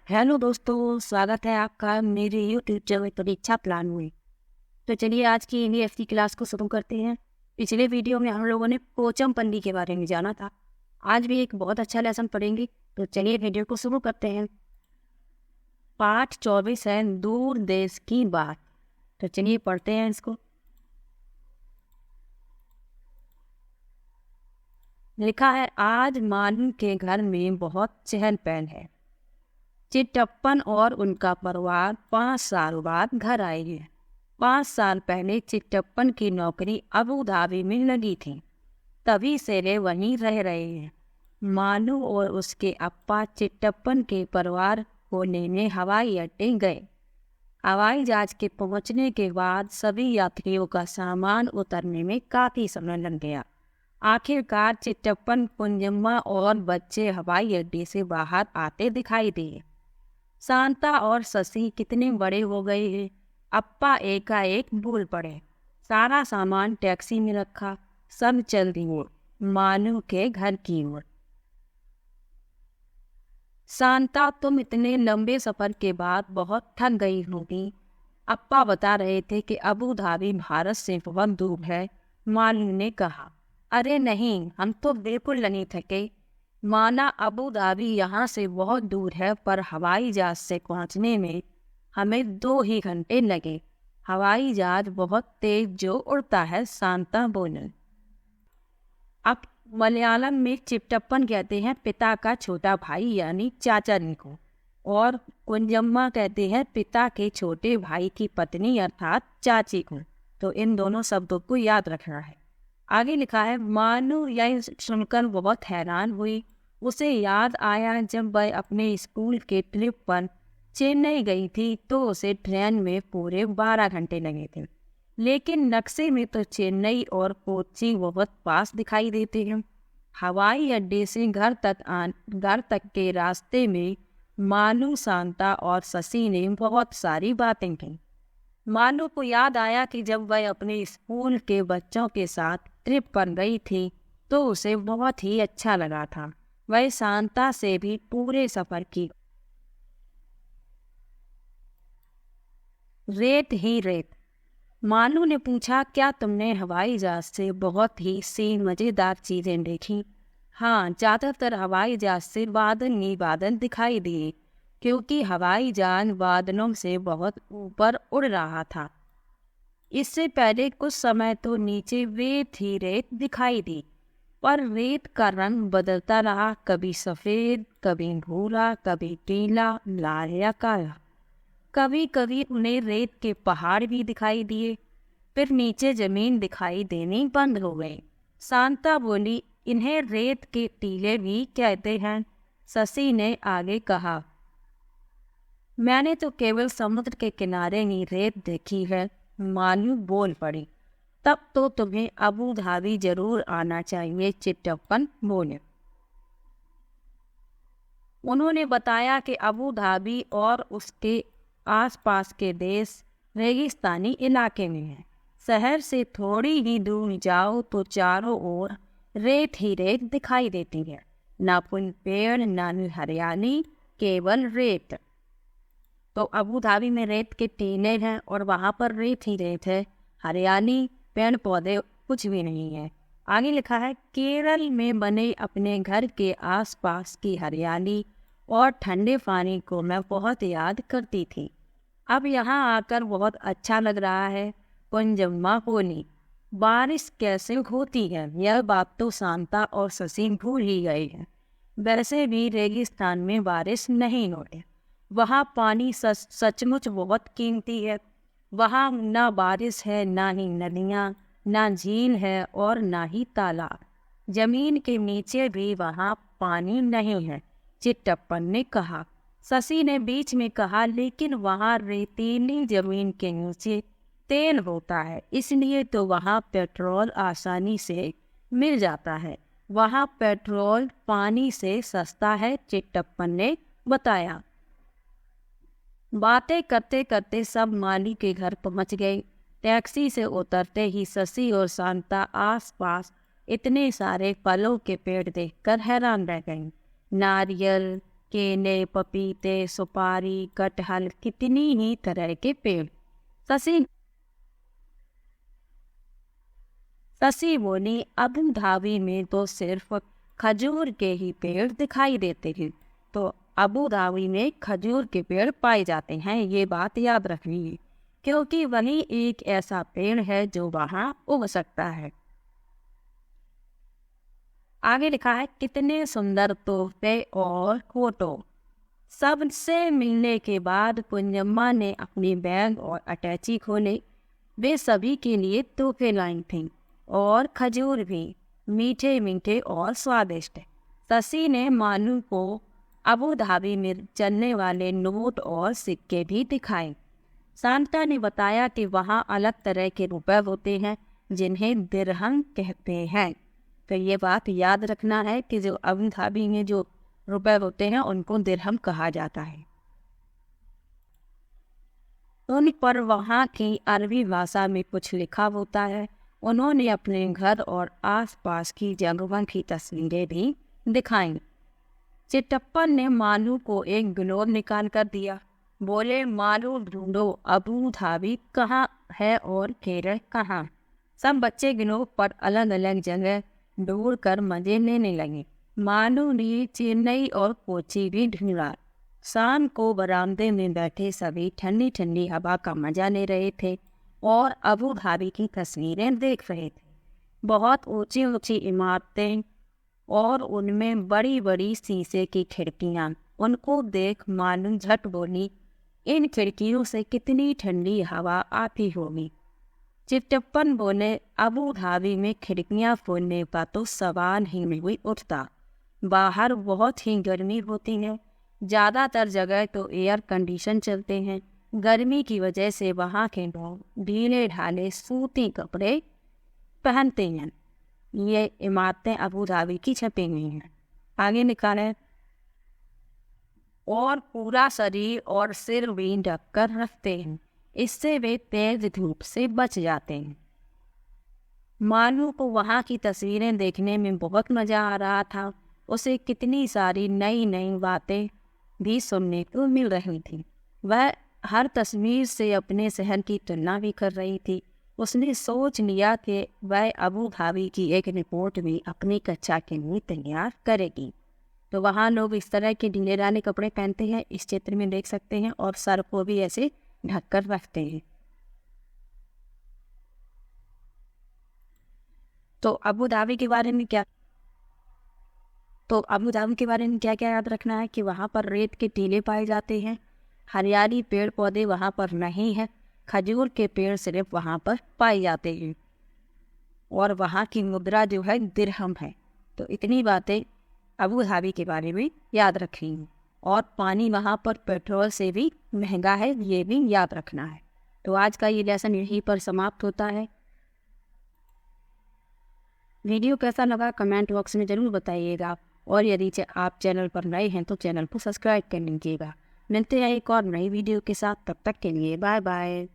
Hello दोस्तों, स्वागत है आपका मेरे यूट्यूब चैनल परीक्षा प्लान में। तो चलिए आज की एनईएफटी क्लास को शुरू करते हैं। पिछले वीडियो में हम लोगों ने पोचमपल्ली के बारे में जाना था। आज भी एक बहुत अच्छा लेसन पढ़ेंगे। तो चलिए वीडियो को शुरू करते हैं। पाठ 24 है दूर देश की बात। तो चलिए पढ़ते हैं इसको। लिखा है, आज मानू के घर में बहुत चहल पहल है। चिट्टप्पन और उनका परिवार 5 साल बाद घर आए हैं। 5 साल पहले चिट्टप्पन की नौकरी अबू धाबी में लगी थी, तभी से वे वहीं रह रहे हैं। मानू और उसके अप्पा चिट्टप्पन के परिवार को लेने हवाई अड्डे गए। हवाई जहाज के पहुंचने के बाद सभी यात्रियों का सामान उतरने में काफ़ी समय लग गया। आखिरकार चिट्टप्पन, कुंजम्मा और बच्चे हवाई अड्डे से बाहर आते दिखाई दिए। शांता और शशि कितने बड़े हो गए हैं। अप्पा एकाएक भूल पड़े। सारा सामान टैक्सी में रखा, सब चल दिए मानू के घर की ओर। शांता, तुम इतने लंबे सफर के बाद बहुत थक गई होगी। अप्पा बता रहे थे कि अबू धाबी भारत से बहुत दूर है। मानू ने कहा, अरे नहीं, हम तो बिल्कुल नहीं थके। माना अबू धाबी यहाँ से बहुत दूर है, पर हवाई जहाज से पहुँचने में हमें 2 ही घंटे लगे। हवाई जहाज बहुत तेज जो उड़ता है, शांता बोले। अब मलयालम में चिट्टप्पन कहते हैं पिता का छोटा भाई यानी चाचा जी को, और कुंजम्मा कहते हैं पिता के छोटे भाई की पत्नी अर्थात चाची को। तो इन दोनों शब्दों को याद रखना है। आगे लिखा है, मानू यह सुनकर बहुत हैरान हुई। उसे याद आया जब वह अपने स्कूल के ट्रिप पर चेन्नई गई थी तो उसे ट्रेन में पूरे 12 घंटे लगे थे। लेकिन नक्शे में तो चेन्नई और कोच्चि बहुत पास दिखाई देते हैं। हवाई अड्डे से घर तक के रास्ते में मानू, शांता और शशि ने बहुत सारी बातें की। मानू को याद आया कि जब वह अपने स्कूल के बच्चों के साथ ट्रिप पर गई थी तो उसे बहुत ही अच्छा लगा था। वह शांता से भी पूरे सफर की रेत ही रेत। मानू ने पूछा, क्या तुमने हवाई जहाज से बहुत ही सी मज़ेदार चीज़ें देखी? हाँ, ज़्यादातर हवाई जहाज से बादल ही बादल दिखाई दिए, क्योंकि हवाई जहाज बादलों से बहुत ऊपर उड़ रहा था। इससे पहले कुछ समय तो नीचे रेत ही रेत दिखाई दी, पर रेत का रंग बदलता रहा, कभी सफ़ेद, कभी भूरा, कभी पीला, लाल या काला। कभी कभी उन्हें रेत के पहाड़ भी दिखाई दिए। फिर नीचे जमीन दिखाई देनी बंद हो गई। शांता बोली, इन्हें रेत के टीले भी कहते हैं। शशि ने आगे कहा, मैंने तो केवल समुद्र के किनारे ही रेत देखी है। मानू बोल पड़ी, तब तो तुम्हें अबू धाबी जरूर आना चाहिए, चिट्टप्पन बोले। उन्होंने बताया कि अबू धाबी और उसके आसपास के देश रेगिस्तानी इलाके में हैं। शहर से थोड़ी ही दूर जाओ तो चारों ओर रेत ही रेत दिखाई देती है, ना कोई पेड़ ना हरियाली, केवल रेत। तो अबू धाबी में रेत के टीले हैं और वहाँ पर रेत ही रेत है, हरियाली, पेड़ पौधे कुछ भी नहीं है। आगे लिखा है, केरल में बने अपने घर के आसपास की हरियाली और ठंडे पानी को मैं बहुत याद करती थी। अब यहाँ आकर बहुत अच्छा लग रहा है। कुंजम्मा बोली, बारिश कैसे होती है यह बात तो शांता और शशि भूल ही गए हैं। वैसे भी रेगिस्तान में बारिश नहीं होती। वहाँ पानी सचमुच बहुत कीमती है। वहाँ ना बारिश है, ना ही नदियाँ, ना झील है और ना ही तालाब। जमीन के नीचे भी वहाँ पानी नहीं है, चिट्टप्पन ने कहा। शशि ने बीच में कहा, लेकिन वहाँ रेतीली जमीन के नीचे तेल होता है, इसलिए तो वहाँ पेट्रोल आसानी से मिल जाता है। वहाँ पेट्रोल पानी से सस्ता है, चिट्टप्पन ने बताया। बातें करते करते सब माली के घर पहुँच गए। टैक्सी से उतरते ही शशि और शांता आसपास इतने सारे फलों के पेड़ देखकर हैरान रह गईं। नारियल, केले, पपीते, सुपारी, कटहल, कितनी ही तरह के पेड़। शशि शशि बोली, अबू धाबी में तो सिर्फ खजूर के ही पेड़ दिखाई देते हैं। तो अबू धाबी में खजूर के पेड़ पाए जाते हैं, ये बात याद रखनी है, क्योंकि वही एक ऐसा पेड़ है जो वहाँ उग सकता है। आगे लिखा है, कितने सुंदर तोहफे और फोटो। सबसे मिलने के बाद कुंजम्मा ने अपनी बैग और अटैची खोले। वे सभी के लिए तोहफे लाई थीं और खजूर भी, मीठे मीठे और स्वादिष्ट। शशि ने मानू को अबू धाबी में चलने वाले नोट और सिक्के भी दिखाए। शांता ने बताया कि वहाँ अलग तरह के रुपए होते हैं जिन्हें दिरहम कहते हैं। तो ये बात याद रखना है कि जो अबू धाबी में जो रुपए होते हैं उनको दिरहम कहा जाता है। उन पर वहाँ की अरबी भाषा में कुछ लिखा होता है। उन्होंने अपने घर और आसपास की जगहों की तस्वीरें भी दिखाई। चिट्टप्पन ने मानू को एक ग्लोब निकाल कर दिया। बोले, मानू ढूंढो अबू धाबी कहाँ है और केरल कहाँ। सब बच्चे ग्लोब पर अलग अलग जगह ढूंढ कर मजे लेने लगे। मानू ने चेन्नई और कोची भी ढूंढा। शाम को बरामदे में बैठे सभी ठंडी ठंडी हवा का मजा ले रहे थे और अबू धाबी की तस्वीरें देख रहे थे। बहुत ऊंची ऊंची इमारतें और उनमें बड़ी बड़ी शीशे की खिड़कियां। उनको देख मानू झट बोली, इन खिड़कियों से कितनी ठंडी हवा आती होगी। चिट्टप्पन बोले, अबू धाबी में खिड़कियां खोलने का तो सवाल ही नहीं उठता। बाहर बहुत ही गर्मी होती है। ज़्यादातर जगह तो एयर कंडीशन चलते हैं। गर्मी की वजह से वहाँ के लोग ढीले ढाले सूती कपड़े पहनते हैं। ये इमारतें अबू धाबी की छपी हुई हैं। आगे निकालें, और पूरा शरीर और सिर भी ढककर रखते हैं, इससे वे तेज धूप से बच जाते हैं। मानू को वहाँ की तस्वीरें देखने में बहुत मज़ा आ रहा था। उसे कितनी सारी नई नई बातें भी सुनने को मिल रही थी। वह हर तस्वीर से अपने शहर की तुलना भी कर रही थी। उसने सोच लिया कि वह अबू धाबी की एक रिपोर्ट भी अपनी कक्षा के लिए तैयार करेगी। तो वहाँ लोग इस तरह के ढीले ढाले कपड़े पहनते हैं, इस चित्र में देख सकते हैं, और सर को भी ऐसे ढककर रखते हैं। तो अबू धाबी के बारे में क्या क्या याद रखना है कि वहाँ पर रेत के टीले पाए जाते हैं। हरियाली पेड़ पौधे वहाँ पर नहीं है। खजूर के पेड़ सिर्फ वहाँ पर पाए जाते हैं और वहाँ की मुद्रा जो है दिरहम है। तो इतनी बातें अबू धाबी के बारे में याद रखनी। और पानी वहाँ पर पेट्रोल से भी महंगा है, ये भी याद रखना है। तो आज का ये लेसन यहीं पर समाप्त होता है। वीडियो कैसा लगा कमेंट बॉक्स में ज़रूर बताइएगा, और यदि आप चैनल पर नए हैं तो चैनल को सब्सक्राइब कर लीजिएगा। मिलते हैं एक और नई वीडियो के साथ, तब तक के लिए बाय बाय।